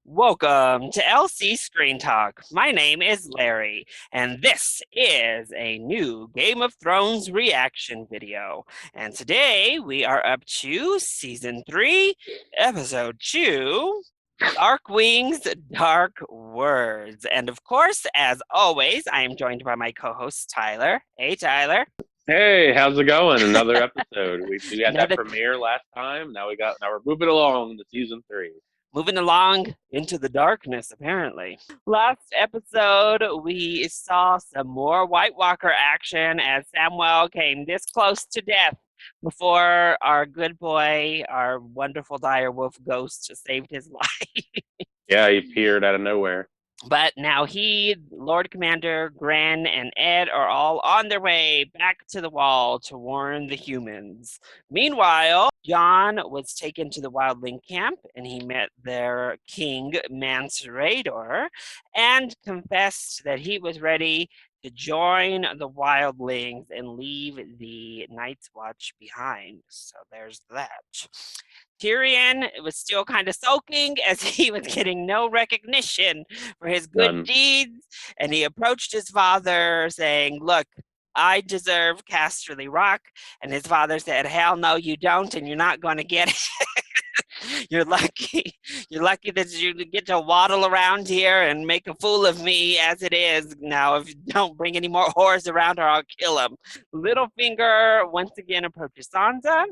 Welcome to LC Screen Talk. My name is Larry, and this is a new Game of Thrones reaction video. And today we are up to Season 3, Episode 2, Dark Wings, Dark Words. And of course, as always, I am joined by my co-host, Tyler. Hey, Tyler. Hey, how's it going? Another episode. We had that Another premiere last time. Now we're moving along to season 3. moving along into the darkness, apparently. Last episode, we saw some more White Walker action as Samwell came this close to death before our good boy, our wonderful direwolf ghost, saved his life. Yeah, he appeared out of nowhere. But now he, Lord Commander, Gran, and Ed are all on their way back to the wall to warn the humans. Meanwhile, Jon was taken to the wildling camp and he met their king, Mance Rayder, and confessed that he was ready to join the wildlings and leave the Night's Watch behind. So there's that. Tyrion was still kind of sulking as he was getting no recognition for his good None. deeds. And he approached his father saying, "Look, I deserve Casterly Rock." And his father said, "Hell no, you don't, and you're not going to get it." You're lucky. You're lucky that you get to waddle around here and make a fool of me as it is. Now, if you don't bring any more whores around, or I'll kill him. Littlefinger once again approaches Sansa.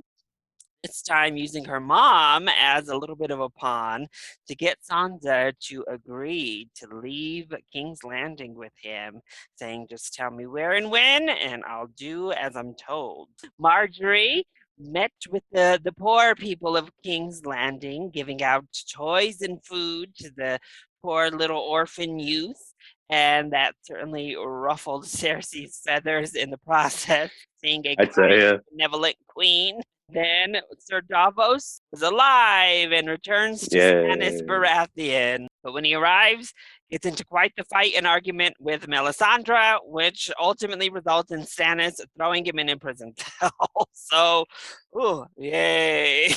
This time using her mom as a little bit of a pawn to get Sansa to agree to leave King's Landing with him, saying, "Just tell me where and when, and I'll do as I'm told." Marjorie met with the poor people of King's Landing, giving out toys and food to the poor little orphan youth. And that certainly ruffled Cersei's feathers in the process, seeing a I'd kind, say, yeah. benevolent queen. Then Sir Davos is alive and returns to Yay. Stannis Baratheon. But when he arrives, gets into quite the fight and argument with Melisandre, which ultimately results in Stannis throwing him in a prison cell. So, ooh, yay.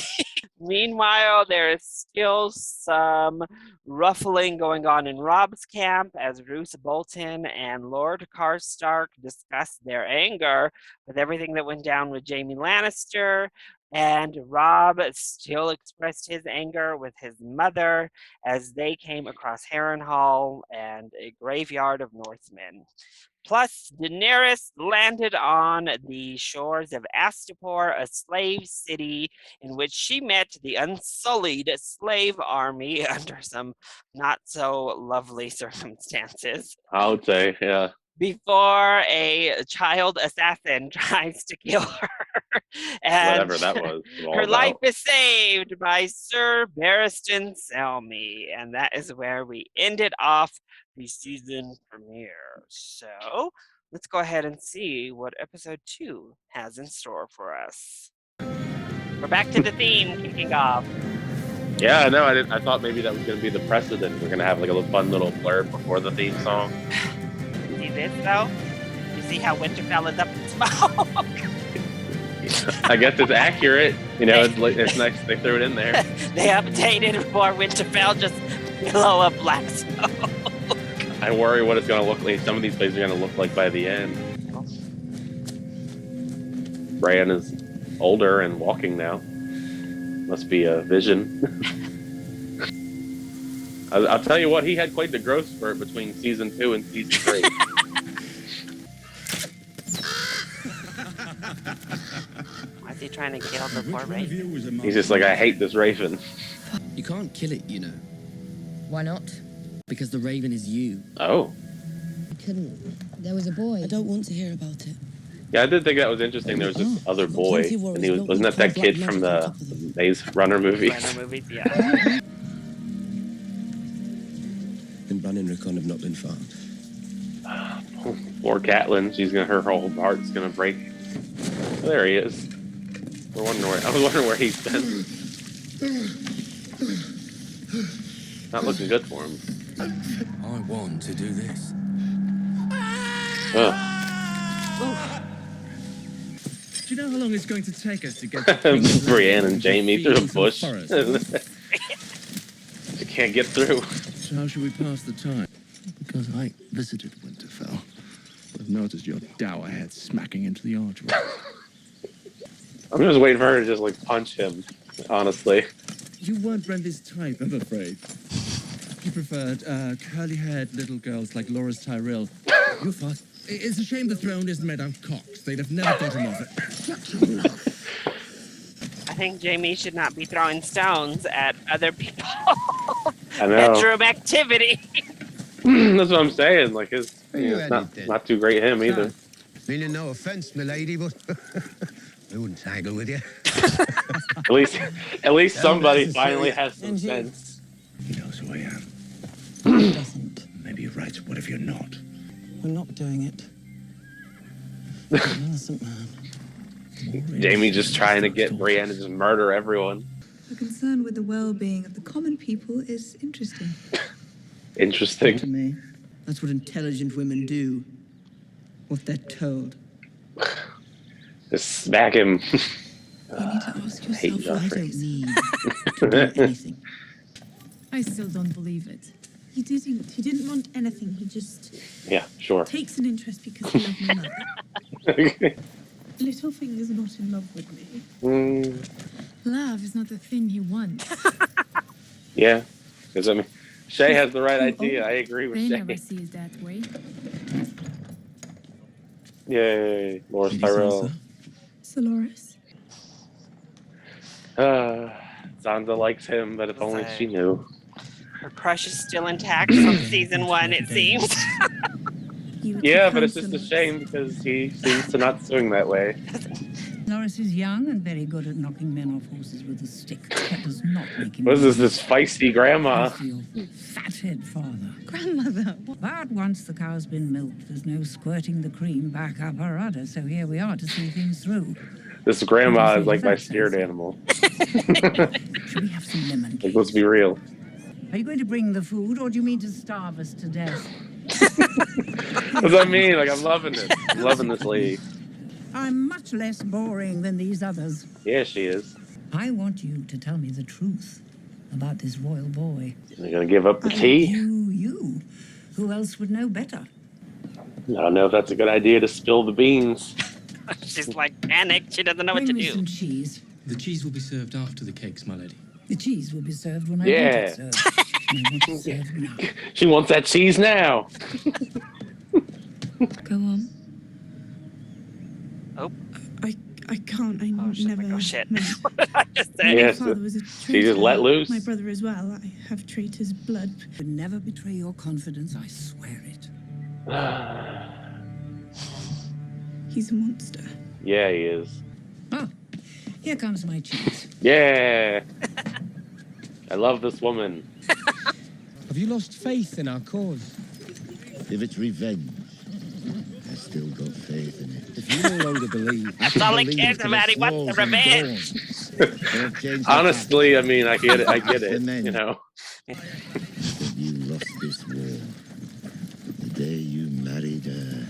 Meanwhile, there is still some ruffling going on in Robb's camp as Roose Bolton and Lord Karstark discuss their anger with everything that went down with Jaime Lannister. And Robb still expressed his anger with his mother as they came across Harrenhal and a graveyard of Northmen. Plus, Daenerys landed on the shores of Astapor, a slave city in which she met the unsullied slave army under some not so lovely circumstances. I would say, yeah. Before a child assassin tries to kill her. And Whatever that was. her life is saved by Sir Barristan Selmy. And that is where we ended off the season premiere. So let's go ahead and see what episode 2 has in store for us. We're back to the theme kicking off. Yeah, no, I thought maybe that was going to be the precedent. We're going to have like a fun little blurb before the theme song. See this, though? You see how Winterfell is up in smoke? I guess it's accurate. You know, it's nice they threw it in there. They updated for Winterfell, just below a black smoke. I worry what it's going to look like. Some of these places are going to look like by the end. Bran is older and walking now. Must be a vision. I'll tell you what, he had quite the growth spurt between season 2 and season 3. Why is he trying to kill the poor raven? He's just like, I hate this raven. You can't kill it, you know. Why not? Because the raven is you. Oh. Couldn't. There was a boy. I don't want to hear about it. Yeah, I did think that was interesting. There was this other boy, and he wasn't that kid from the Maze Runner movies? Runner movies, yeah. And Bran and Rickon have not been found. Poor Catelyn, her whole heart's gonna break. Oh, there he is. I was wondering where he's been. Not looking good for him. I want to do this. Do you know how long it's going to take us to get to Brienne and Jaime through the bush. You can't get through. So how should we pass the time? Because I visited Winterfell. I've noticed your dour head smacking into the archway. I'm just waiting for her to just like punch him, honestly. You weren't Brendy's type, I'm afraid. You preferred curly-haired little girls like Loras Tyrell. You're fast. It's a shame the throne isn't made out of cocks. They'd have never got him off it. I think Jamie should not be throwing stones at other people. I know. Bedroom activity. That's what I'm saying. Like, it's You not too great him either. Meaning no offence, my lady, but I wouldn't tangle with you. At least somebody finally has some sense. He knows who I am. He doesn't. Maybe you're right. What if you're not? We're not doing it. An innocent man. Jamie just trying to get Brienne to just murder everyone. The concern with the well-being of the common people is interesting. Interesting. To me, that's what intelligent women do. What they're told. Just smack him. You need to ask hate yourself I why. don't need to do anything. I still don't believe it. He didn't want anything. He just Yeah, sure. takes an interest because he loves my mother. Littlefinger's not in love with me. Love is not the thing he wants. Yeah, because I mean, Shay has the right idea. I agree with They Shay. never see it that way. Yay, Loras Tyrell. Solaris. Sansa likes him, but if only she knew. Her crush is still intact from season 1, it seems. Yeah, but it's just a shame because he seems to not swing that way. Loras is young and very good at knocking men off horses with a stick. That does not make him... What is this feisty grandma? Your fathead father. Grandmother. But once the cow's been milked, there's no squirting the cream back up her udder, so here we are to see things through. This grandma is like my spirit animal. Should we have some lemon Like, let's be real. Are you going to bring the food, or do you mean to starve us to death? What does that mean? Like, I'm loving this. I'm loving this lady. I'm much less boring than these others. Yeah, she is. I want you to tell me the truth about this royal boy. You're gonna give up the tea? You. Who else would know better? I don't know if that's a good idea to spill the beans. She's like panicked. She doesn't know what to Bring me do. some cheese. The cheese will be served after the cakes, my lady. The cheese will be served when I Yeah. want it served. And I want it served now. She wants that cheese now. Go on. Oh. I can't. I Oh, she's never. like, oh shit. meant- What did I just say? Yeah. My Yes, father was a she traitor. just let loose. My brother as well. I have traitor's blood. I would never betray your confidence, I swear it. He's a monster. Yeah, he is. Oh, here comes my cheese. Yeah. I love this woman. Have you lost faith in our cause? If it's revenge, I still got faith in it. If you no longer believe, That's all he cares about. He wants the revenge. Honestly, I mean, I get it. I get it. You know. You lost this war the day you married her.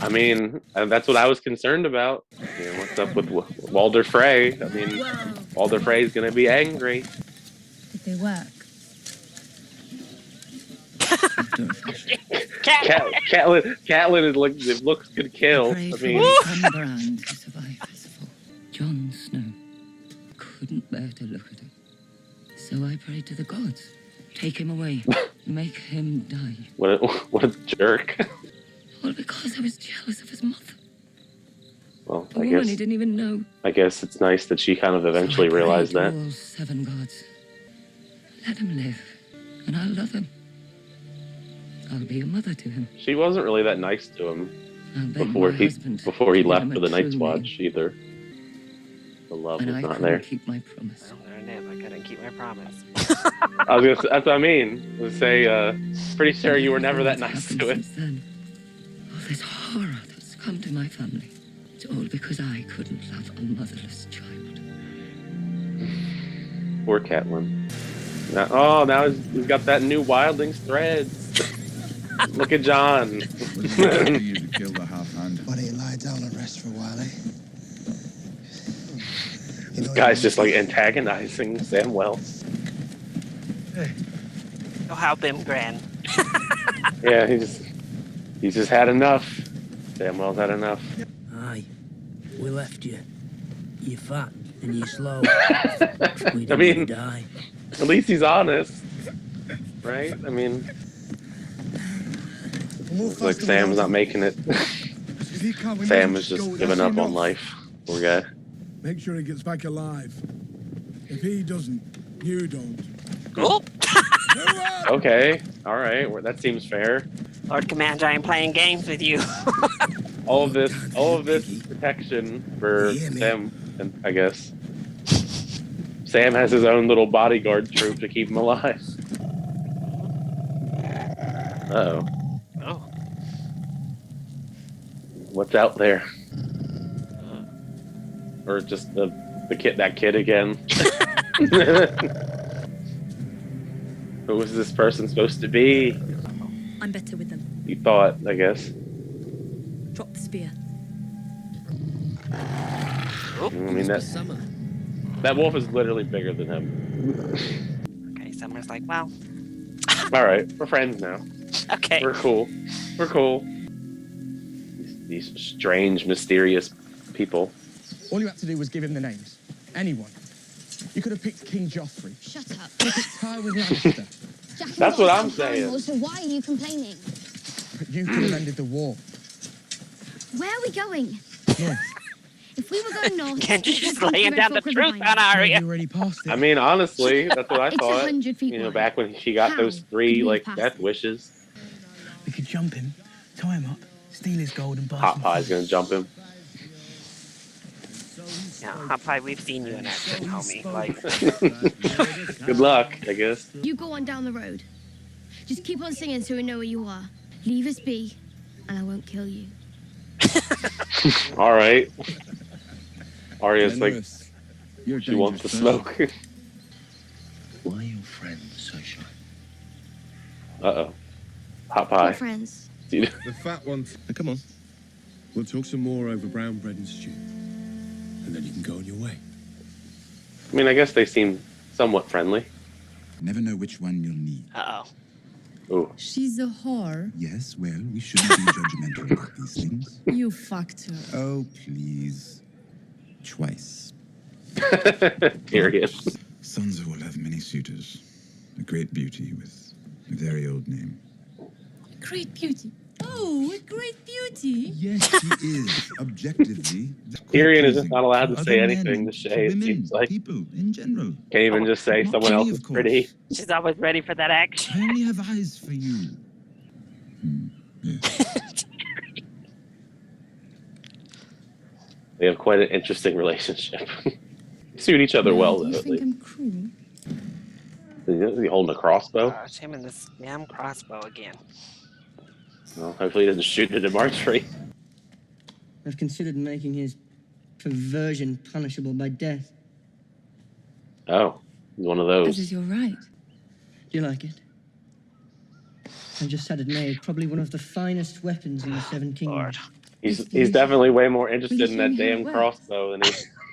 I mean, that's what I was concerned about. You know, what's up with Walder Frey? I mean, Walder Frey's gonna be angry. Did they work? Catelyn is like, it looks good kill. I mean, Brand to survive this fall. Jon Snow couldn't bear to look at him. So I prayed to the gods. Take him away. Make him die. what a jerk. All because I was jealous of his mother. Well, A woman he didn't even know. I guess it's nice that she kind of eventually So I prayed realized to that. all 7 gods. Let him live, and I'll love him. I'll be a mother to him. She wasn't really that nice to him I'll beg before my he husband before he to left give him for a the Night's true Watch name. either. The love And was I not couldn't there. keep my promise. Well, there it is. I couldn't keep my promise. I was gonna. That's what I mean. I was say, pretty sure you were never that nice to it. Since then, all this horror that's come to my family, it's all because I couldn't love a motherless child. Poor Catelyn. Now he's got that new Wildlings threads. Look at John. You to kill the half-hand. Why don't you lie down and rest for a while, eh? This guy's just like antagonizing Samuel. Go help him, Gran. Yeah, he's just had enough. Samuel's had enough. Aye, we left you. You're fat and you're slow. I mean, die. at least he's honest, right? I mean, looks like Sam's not making it. Sam is just giving up on life. Poor guy. Make sure he gets back alive. If he doesn't, you don't. Cool. Okay, all right, well, that seems fair. Lord Commander, I'm playing games with you. all of this protection for Sam, and I guess Sam has his own little bodyguard troop to keep him alive. Uh-oh. Oh. What's out there? Or just that kid again? Who was this person supposed to be? I'm better with them. You thought, I guess. Drop the spear. I mean, that wolf is literally bigger than him. Okay, Summer's like, well. All right, we're friends now. Okay. We're cool. We're cool. These strange, mysterious people. All you had to do was give him the names. Anyone. You could have picked King Joffrey. Shut up. You picked Tywin Lannister. That's what I'm saying. So why are you complaining? But you could have ended the war. Where are we going? North. If we were going north... Can't you just laying down the truth on Arya? You already passed it. I mean, honestly, that's what I It's thought. 100 feet You know, wide. back when she got How those 3 could we like pass death it? wishes. We could jump him, tie him up, steal his gold and buy Hot some Pie's food. gonna jump him. Yeah, Hot Pie, we've seen you in action, homie. Like, Good luck, I guess. You go on down the road. Just keep on singing so we know where you are. Leave us be, and I won't kill you. All right. Arya's like, Generous. You're she wants to dangerous, smoke. Why are your friends so shy? Uh-oh. Hot We're Pie. friends. Dude. The fat ones. Now, come on. We'll talk some more over brown bread and stew. And then you can go on your way. I mean, I guess they seem somewhat friendly. Never know which one you'll need. uh-oh. Ooh. She's a whore. Yes, well, we shouldn't be judgmental about these things. You fucked her. Oh, please. Twice. Period. Sansa will have many suitors. A great beauty with a very old name. Great beauty. Oh, a great beauty. Yes, she is. Objectively. Tyrion is just not allowed to Other say men, anything to Shay, it women, seems like. people in general. Can't even just say Not someone me, else of is course. pretty. She's always ready for that action. I only have eyes for you. Yes. They have quite an interesting relationship. Suit each other well, Do you though, at think least. I'm cruel? Is he holding a crossbow? Gosh, him and this damn crossbow again. Well, hopefully he doesn't shoot it at Marjorie. I've considered making his perversion punishable by death. Oh, he's one of That those. is your right. Do you like it? I just had it made. Probably one of the finest weapons in the Seven Kingdoms. He's definitely way more interested in that Will you show me how damn it works? crossbow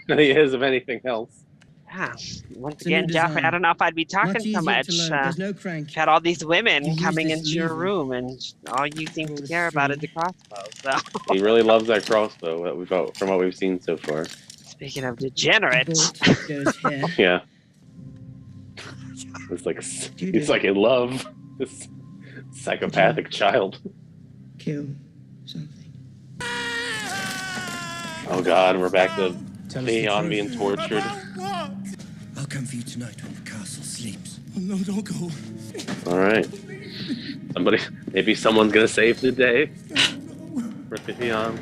than he is of anything else. Yeah. Once It's a new again, Joffrey, design. I don't know if I'd be talking Much so easier much. to learn. There's no crank. You've had all these women You use coming this into your lever. room, and all you seem to care about is the crossbow. So, He really loves that crossbow from what we've seen so far. speaking of degenerate, Bolt goes here. Yeah. It's like he's like in love. This psychopathic child. Kill something. Oh God, we're back to Tell us the Theon truth. being tortured. I'll come for you tonight when the castle sleeps. Oh, no, don't go. All right. Maybe someone's gonna save the day for Theon.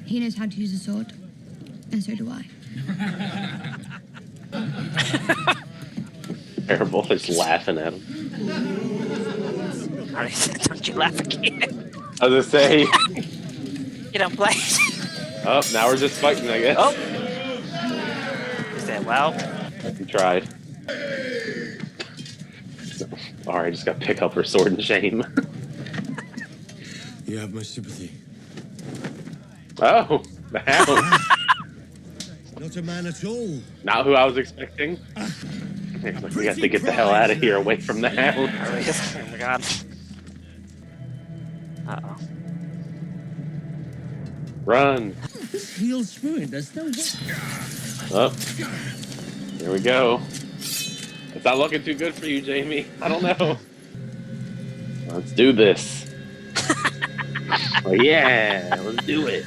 He knows how to use a sword, and so do I. Terrible. They're just laughing at him. Alright, don't you laugh again. I was gonna say. You don't play. Oh, now we're just fighting, I guess. Oh. You said, well, He tried. Alright, just gotta pick up her sword in shame. You have my sympathy. Oh, the hound. No Not a man at all. Not who I was expecting. We have to get the hell out of here, away from the house. Oh my god. Uh-oh. Run. This heals through it. There's no way. Oh, here we go. It's not looking too good for you, Jamie. I don't know. Let's do this. Oh yeah, let's do it.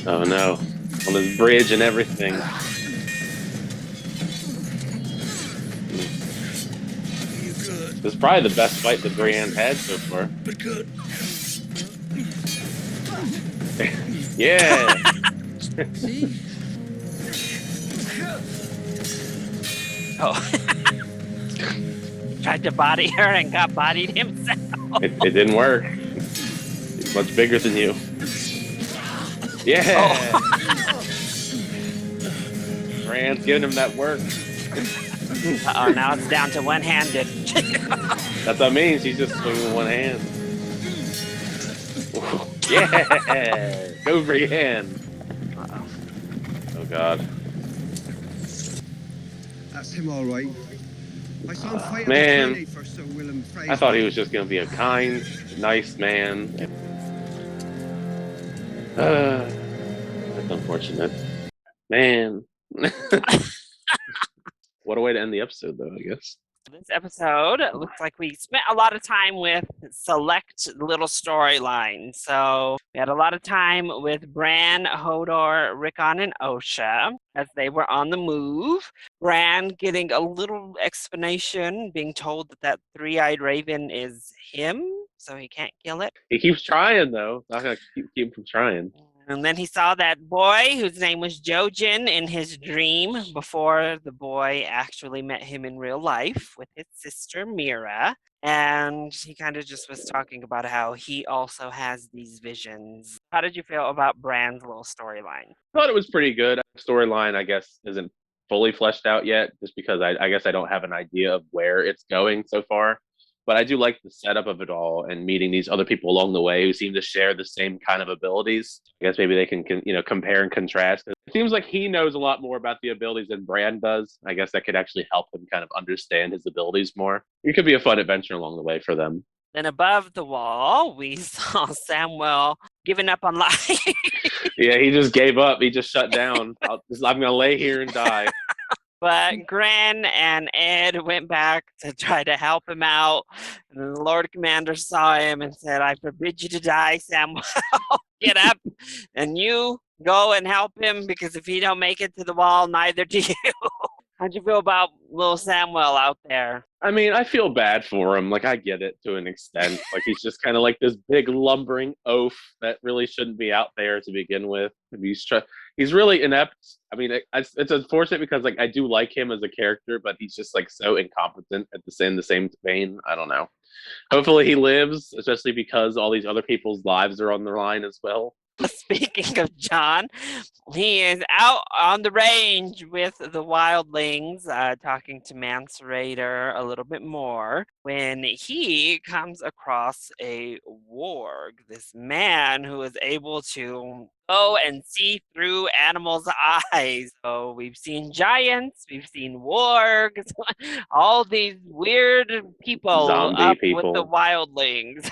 Oh no, on this bridge and everything. This is probably the best fight that Brienne's had so far. But good. Yeah. See? Oh. Tried to body her and got bodied himself. It didn't work. He's much bigger than you. Yeah. Oh. Brienne's giving him that work. Uh-oh, now it's down to one-handed. That's what I mean. She's just swinging with one hand. Yeah. Go Brienne. Uh-oh. Oh God. That's him, all right. I saw him fight Man. at the for Sir Willem Fraser. I thought he was just going to be a kind, nice man. That's unfortunate. Man. What a way to end the episode, though, I guess. This episode looks like we spent a lot of time with select little storylines. So we had a lot of time with Bran, Hodor, Rickon, and Osha as they were on the move. Bran getting a little explanation, being told that that three-eyed raven is him, so he can't kill it. He keeps trying, though. Not going to keep him from trying. And then he saw that boy whose name was Jojen in his dream before the boy actually met him in real life with his sister Mira. And he kind of just was talking about how he also has these visions. How did you feel about Bran's little storyline? I thought it was pretty good. Storyline, I guess, isn't fully fleshed out yet, just because I guess I don't have an idea of where it's going so far. But I do like the setup of it all and meeting these other people along the way who seem to share the same kind of abilities. I guess maybe they can compare and contrast. It seems like he knows a lot more about the abilities than Bran does. I guess that could actually help him kind of understand his abilities more. It could be a fun adventure along the way for them. Then above the wall, we saw Samwell giving up on life. Yeah, he just gave up. He just shut down. I'm going to lay here and die. But Gran and Ed went back to try to help him out. And the Lord Commander saw him and said, I forbid you to die, Samuel. Get up and you go and help him, because if he don't make it to the wall, neither do you. How'd you feel about little Samuel out there? I mean, I feel bad for him. Like, I get it to an extent. Like, he's just kind of like this big lumbering oaf that really shouldn't be out there to begin with. He's really inept. I mean, it's unfortunate because like I do like him as a character, but he's just like so incompetent at the same vein. I don't know. Hopefully he lives, especially because all these other people's lives are on the line as well. Speaking of John, he is out on the range with the wildlings, talking to Mance Rayder a little bit more, when he comes across a warg, this man who is able to go and see through animals' eyes. So we've seen giants, we've seen wargs, all these weird people Zombie up people. with the wildlings.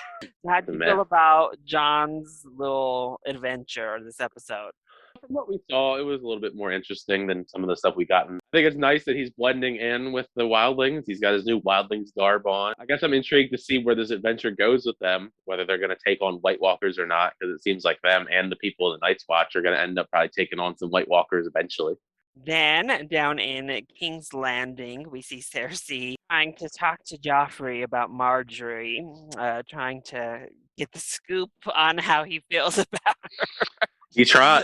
How do you feel about John's little adventure this episode? From what we saw, it was a little bit more interesting than some of the stuff we gotten. I think it's nice that he's blending in with the wildlings. He's got his new wildlings garb on. I guess I'm intrigued to see where this adventure goes with them, whether they're going to take on White Walkers or not, because it seems like them and the people in the Night's Watch are going to end up probably taking on some White Walkers eventually. Then, down in King's Landing, we see Cersei trying to talk to Joffrey about Marjorie, trying to get the scoop on how he feels about her. She tried.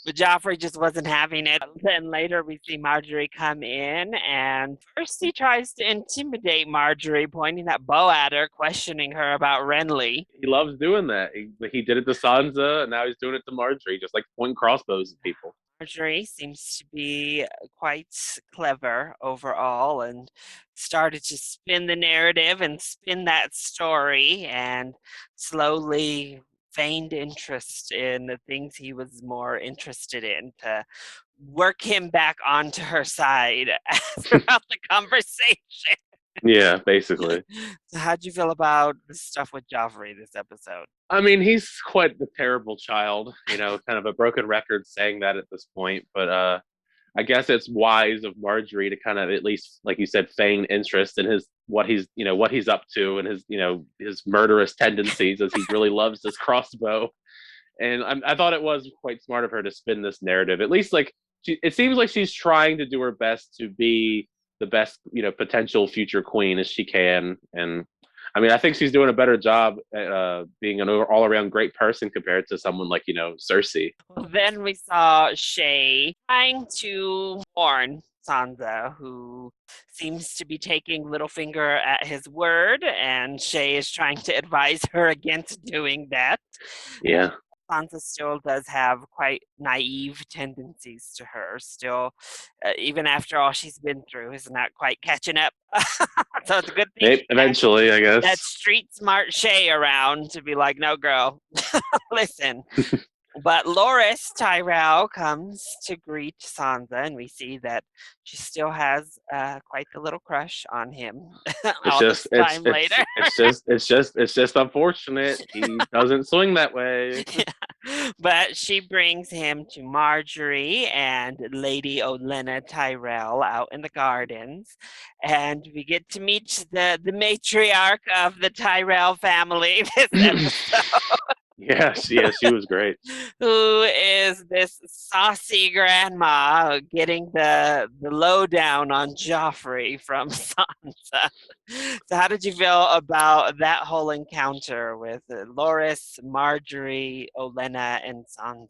But Joffrey just wasn't having it. Then later we see Marjorie come in, and first he tries to intimidate Marjorie, pointing that bow at her, questioning her about Renly. He loves doing that. He did it to Sansa, and now he's doing it to Marjorie, just like pointing crossbows at people. Marjorie seems to be quite clever overall and started to spin the narrative and spin that story and slowly feigned interest in the things he was more interested in to work him back onto her side throughout the conversation. Yeah, basically. So how'd you feel about the stuff with Joffrey this episode? I mean, he's quite the terrible child, kind of a broken record saying that at this point. But I guess it's wise of Marjorie to kind of at least, like you said, feign interest in what he's up to and his murderous tendencies, as he really loves this crossbow. And I thought it was quite smart of her to spin this narrative. At least, like, it seems like she's trying to do her best to be the best, potential future queen as she can. And I mean, I think she's doing a better job at being an all around great person compared to someone like, Cersei. Well, then we saw Shay trying to warn Sansa, who seems to be taking Littlefinger at his word, and Shay is trying to advise her against doing that. Yeah. Sansa still does have quite naive tendencies to her. Still, even after all she's been through, is not quite catching up. So it's a good thing. Maybe, eventually, I guess. That street smart Shay around to be like, no, girl, listen. But Loras Tyrell comes to greet Sansa, and we see that she still has quite the little crush on him. It's just unfortunate he doesn't swing that way. Yeah. But she brings him to Marjorie and Lady Olenna Tyrell out in the gardens, and we get to meet the matriarch of the Tyrell family this episode. Yeah, she was great. Who is this saucy grandma getting the lowdown on Joffrey from Sansa? So how did you feel about that whole encounter with Loras, Marjorie, Olenna, and Sansa?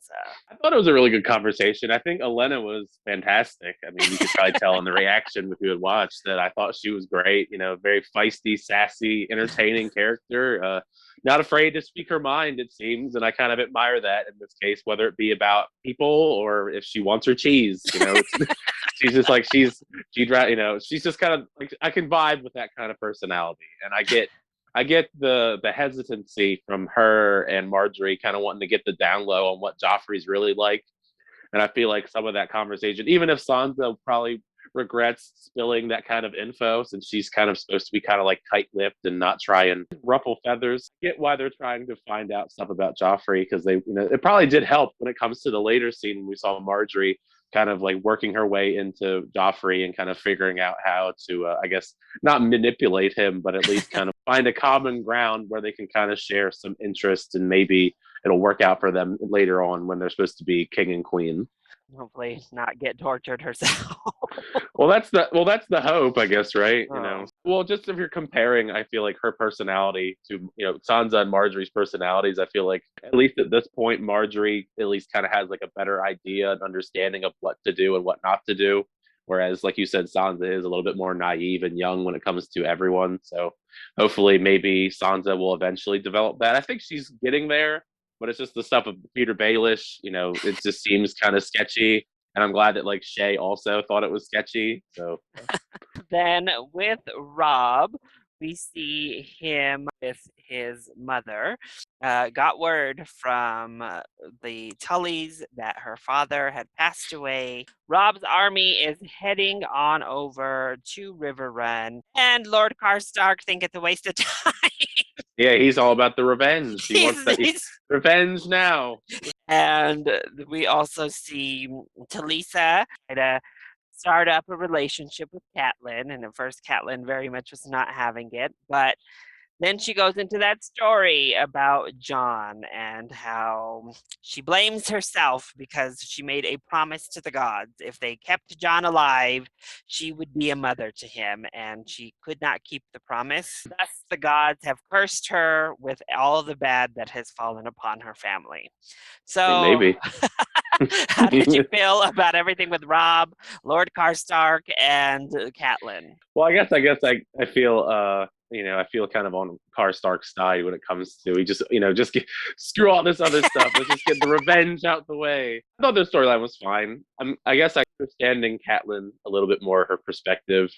I thought it was a really good conversation. I think Olenna was fantastic. I mean, you could probably tell in the reaction if you had watched that I thought she was great. Very feisty, sassy, entertaining character. Not afraid to speak her mind, it seems, and I kind of admire that in this case, whether it be about people or if she wants her cheese. She's just like she's just kind of like, I can vibe with that kind of personality, and I get the hesitancy from her and Marjorie kind of wanting to get the down low on what Joffrey's really like, and I feel like some of that conversation, even if Sansa probably regrets spilling that kind of info since she's kind of supposed to be kind of like tight-lipped and not try and ruffle feathers. I get why they're trying to find out stuff about Joffrey, because they, it probably did help when it comes to the later scene when we saw Marjorie kind of like working her way into Joffrey and kind of figuring out how to, I guess, not manipulate him, but at least kind of find a common ground where they can kind of share some interest, and maybe it'll work out for them later on when they're supposed to be king and queen. Hopefully not get tortured herself. Well, that's the hope, I guess, right? Well, just if you're comparing, I feel like her personality to, Sansa and Marjorie's personalities, I feel like at least at this point, Marjorie at least kind of has like a better idea and understanding of what to do and what not to do. Whereas, like you said, Sansa is a little bit more naive and young when it comes to everyone. So hopefully maybe Sansa will eventually develop that. I think she's getting there, but it's just the stuff of Peter Baelish, it just seems kind of sketchy. And I'm glad that like Shay also thought it was sketchy. So then with Rob, we see him with his mother. Got word from the Tullys that her father had passed away. Rob's army is heading on over to River Run, and Lord Karstark think it's a waste of time. Yeah, he's all about the revenge. He wants that revenge now. And we also see Talisa try to start up a relationship with Catelyn, and at first Catelyn very much was not having it, but then she goes into that story about Jon and how she blames herself because she made a promise to the gods. If they kept Jon alive, she would be a mother to him, and she could not keep the promise. Thus, the gods have cursed her with all the bad that has fallen upon her family. So, maybe. How did you feel about everything with Rob, Lord Karstark, and Catelyn? Well, I guess I feel I feel kind of on Karstark's side when it comes to he just screw all this other stuff. Let's just get the revenge out the way. I thought the storyline was fine. I guess I understanding Catelyn a little bit more, her perspective,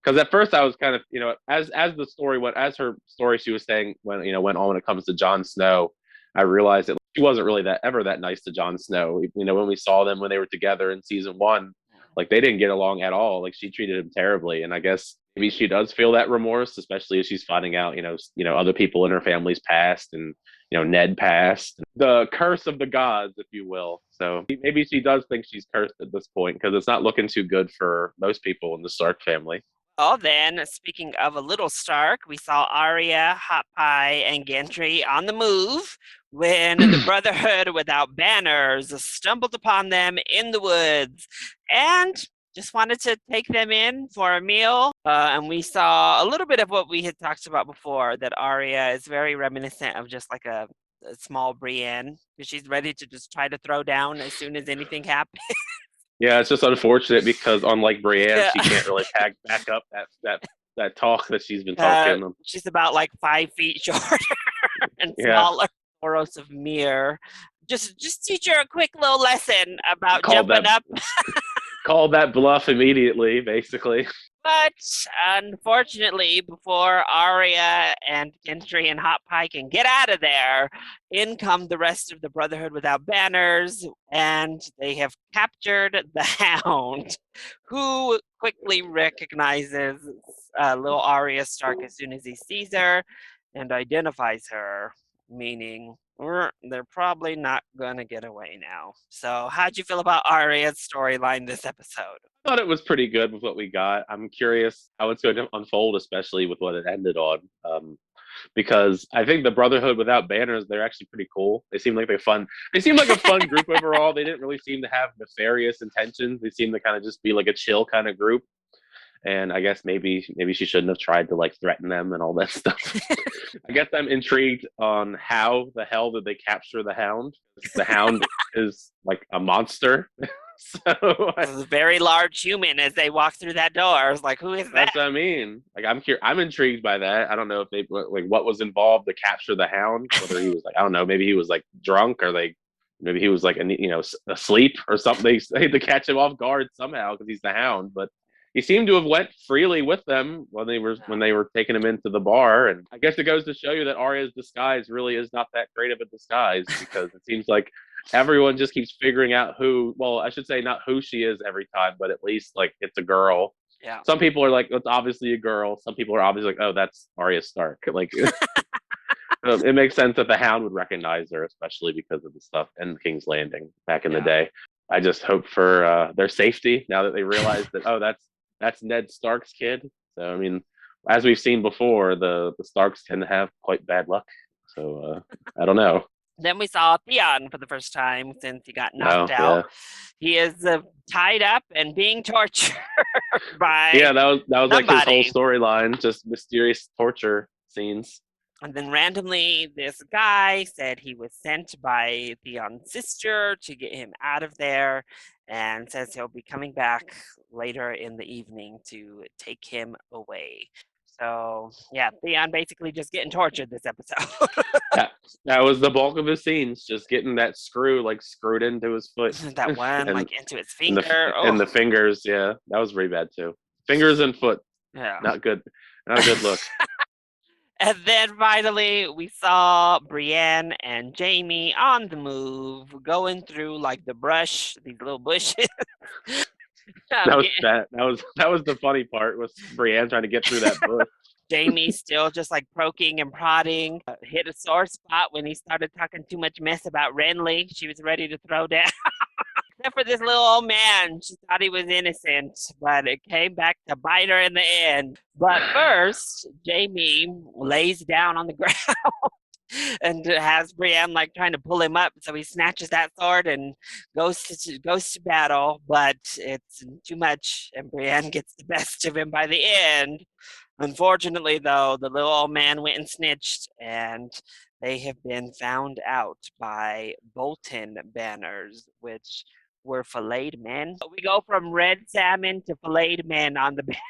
because at first I was kind of as the story went, as her story she was saying went on when it comes to Jon Snow. I realized that she wasn't really that nice to Jon Snow. You know, when we saw them when they were together in season one, like they didn't get along at all. Like she treated him terribly, and I guess maybe she does feel that remorse, especially as she's finding out, other people in her family's past, and Ned passed, the curse of the gods, if you will. So maybe she does think she's cursed at this point because it's not looking too good for most people in the Stark family. Oh, then, speaking of a little Stark, we saw Arya, Hot Pie, and Gendry on the move when the Brotherhood without banners stumbled upon them in the woods and just wanted to take them in for a meal. And we saw a little bit of what we had talked about before, that Arya is very reminiscent of just like a small Brienne, because she's ready to just try to throw down as soon as anything happens. Yeah, it's just unfortunate because unlike Brienne, she can't really back up that talk that she's been talking. She's about like 5 feet shorter and smaller. Boros of Mir. Just teach her a quick little lesson about jumping up. Call that bluff immediately, basically. But unfortunately, before Arya and Gendry and Hot Pie can get out of there, in come the rest of the Brotherhood without banners, and they have captured the Hound, who quickly recognizes little Arya Stark as soon as he sees her and identifies her, meaning they're probably not gonna get away now. So how'd you feel about Arya's storyline this episode? I thought it was pretty good with what we got. I'm curious how it's going to unfold, especially with what it ended on. Because I think the Brotherhood without banners, they're actually pretty cool. They seem like they're fun. They seem like a fun group overall. They didn't really seem to have nefarious intentions. They seem to kind of just be like a chill kind of group. And I guess maybe she shouldn't have tried to like threaten them and all that stuff. I guess I'm intrigued on how the hell did they capture the Hound? The Hound is like a monster. So a very large human as they walk through that door. I was like, who is that? That's what I mean. Like I'm intrigued by that. I don't know if they like what was involved to capture the Hound. Whether he was like, I don't know, maybe he was like drunk, or maybe he was like asleep or something. They had to catch him off guard somehow because he's the Hound. But he seemed to have went freely with them when they were taking him into the bar. And I guess it goes to show you that Arya's disguise really is not that great of a disguise, because it seems like everyone just keeps figuring out I should say not who she is every time, but at least like it's a girl. Yeah. Some people are like, it's obviously a girl. Some people are obviously like, oh, that's Arya Stark. Like it makes sense that the Hound would recognize her, especially because of the stuff in King's Landing back in the day. I just hope for their safety now that they realize that, oh, that's Ned Stark's kid. So, I mean, as we've seen before, the Starks tend to have quite bad luck. So, I don't know. Then we saw Theon for the first time since he got knocked out. Yeah. He is tied up and being tortured by that was somebody. Like his whole storyline, just mysterious torture scenes. And then randomly, this guy said he was sent by Theon's sister to get him out of there, and says he'll be coming back later in the evening to take him away. So, yeah, Theon basically just getting tortured this episode. that was the bulk of his scenes, just getting that screw like screwed into his foot. That one, like into his finger. And the fingers, yeah, that was really bad too. Fingers and foot. Yeah. Not good. Not a good look. And then finally, we saw Brienne and Jaime on the move, going through like the brush, these little bushes. That was the funny part, was Brienne trying to get through that bush. Jaime still just like poking and prodding. Hit a sore spot when he started talking too much mess about Renly. She was ready to throw down. Except for this little old man. She thought he was innocent, but it came back to bite her in the end. But first, Jaime lays down on the ground and has Brienne like trying to pull him up. So he snatches that sword and goes to battle, but it's too much, and Brienne gets the best of him by the end. Unfortunately, though, the little old man went and snitched, and they have been found out by Bolton banners, which were filleted men. We go from red salmon to filleted men on the banners.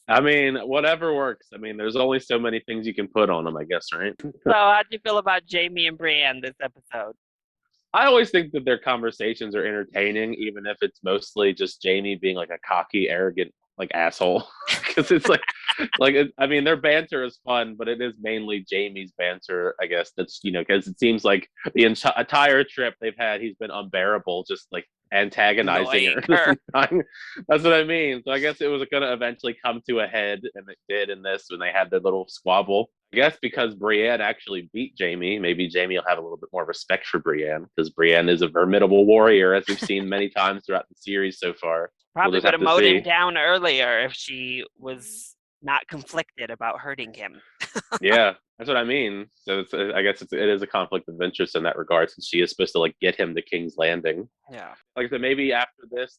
I mean, whatever works. I mean, there's only so many things you can put on them, I guess, right? So how'd you feel about Jaime and Brienne this episode? I always think that their conversations are entertaining, even if it's mostly just Jaime being like a cocky, arrogant, like asshole. Because it's like Like, I mean, their banter is fun, but it is mainly Jamie's banter, I guess. That's, because it seems like the entire trip they've had, he's been unbearable, just like antagonizing her Annoying this her. time. That's what I mean. So I guess it was going to eventually come to a head, and it did in this when they had their little squabble. I guess because Brienne actually beat Jamie, maybe Jamie will have a little bit more respect for Brienne, because Brienne is a formidable warrior, as we've seen many times throughout the series so far. We'll Probably just would have have to mowed him see. down earlier if she was not conflicted about hurting him. Yeah, that's what I mean. So I guess it is a conflict of interest in that regard, since she is supposed to like get him to King's Landing. Yeah. Like I said, maybe after this,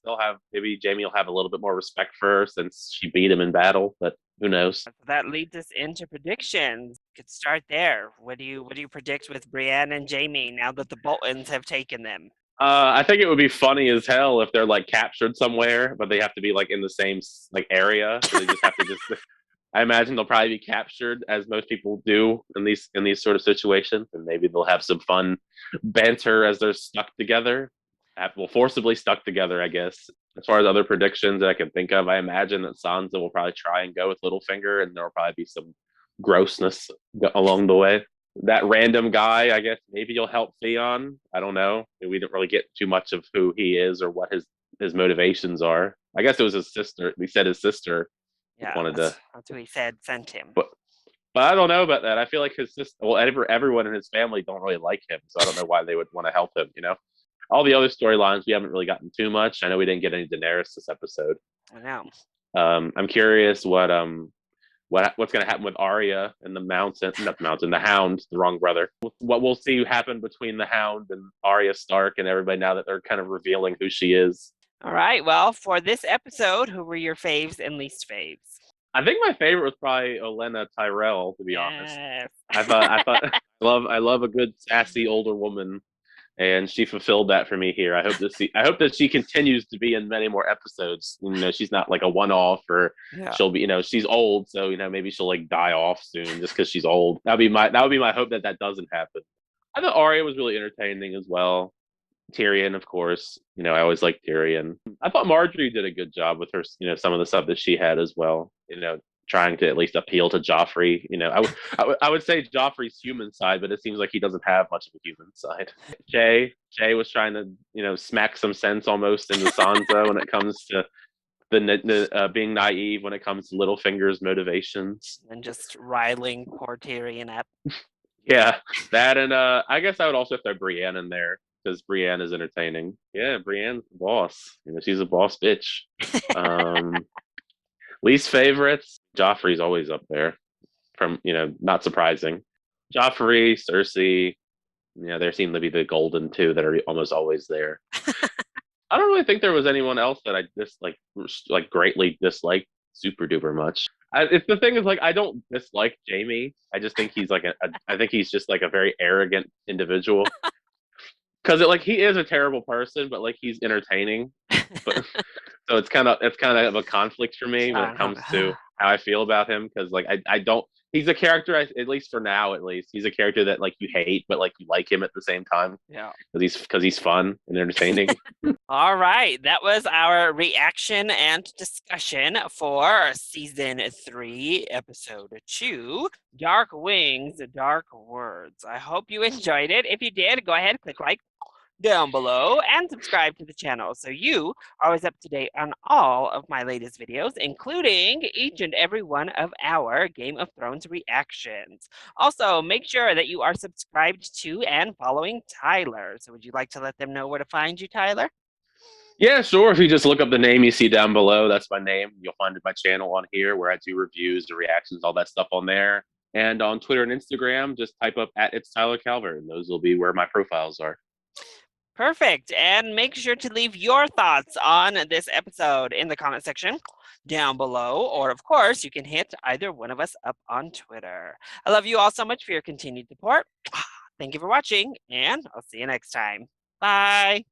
maybe Jamie will have a little bit more respect for her since she beat him in battle. But who knows? That leads us into predictions. Could start there. What do you predict with Brienne and Jamie now that the Boltons have taken them? I think it would be funny as hell if they're like captured somewhere, but they have to be like in the same like area. So they just have to just. I imagine they'll probably be captured, as most people do in these sort of situations, and maybe they'll have some fun banter as they're stuck together. Well, forcibly stuck together, I guess. As far as other predictions that I can think of, I imagine that Sansa will probably try and go with Littlefinger, and there'll probably be some grossness along the way. That random guy, I guess, maybe you'll help Theon. I don't know. We didn't really get too much of who he is or what his motivations are. I guess it was his sister. He said his sister Yeah, wanted that's to, what he said. Sent him. but I don't know about that. I feel like his sister, well, everyone in his family don't really like him, so I don't know why they would want to help him. All the other storylines we haven't really gotten too much. I know we didn't get any Daenerys this episode. I know. I'm curious what's going to happen with Arya and the Hound, the wrong brother. What we'll see happen between the Hound and Arya Stark and everybody now that they're kind of revealing who she is. All right. Well, for this episode, who were your faves and least faves? I think my favorite was probably Olenna Tyrell, to be honest. Yes. I love a good sassy older woman, and she fulfilled that for me here. I hope that she continues to be in many more episodes. She's not like a one-off, or Yeah. she'll be. She's old, so maybe she'll like die off soon just because she's old. That would be my hope that doesn't happen. I thought Arya was really entertaining as well. Tyrion, of course. I always liked Tyrion. I thought Marjorie did a good job with her. Some of the stuff that she had as well. Trying to at least appeal to Joffrey. I would say Joffrey's human side, but it seems like he doesn't have much of a human side. Jay was trying to smack some sense almost into Sansa when it comes to the being naive when it comes to Littlefinger's motivations. And just riling poor Tyrion up. Yeah, that, and I guess I would also throw Brienne in there because Brienne is entertaining. Yeah, Brienne's the boss. She's a boss bitch. Least favorites, Joffrey's always up there. From not surprising. Joffrey, Cersei, there seem to be the golden two that are almost always there. I don't really think there was anyone else that I like greatly disliked super duper much. It's the thing is, like, I don't dislike Jamie. I just think he's I think he's just like a very arrogant individual. Because he is a terrible person, but like he's entertaining. But so it's kind of a conflict for me when it comes to how I feel about him, because like I don't. He's a character, at least for now, at least he's a character that like you hate, but like you like him at the same time. Yeah, because he's fun and entertaining. All right, that was our reaction and discussion for season 3, episode 2, Dark Wings, Dark Words. I hope you enjoyed it. If you did, go ahead, click like down below and subscribe to the channel so you are always up to date on all of my latest videos, including each and every one of our Game of Thrones reactions. Also, make sure that you are subscribed to and following Tyler. So would you like to let them know where to find you, Tyler? Yeah, sure. If you just look up the name you see down below, that's my name. You'll find my channel on here where I do reviews, the reactions, all that stuff on there. And on Twitter and Instagram, just type up @it's Tyler Calvert, and those will be where my profiles are. Perfect. And make sure to leave your thoughts on this episode in the comment section down below. Or, of course, you can hit either one of us up on Twitter. I love you all so much for your continued support. Thank you for watching, and I'll see you next time. Bye.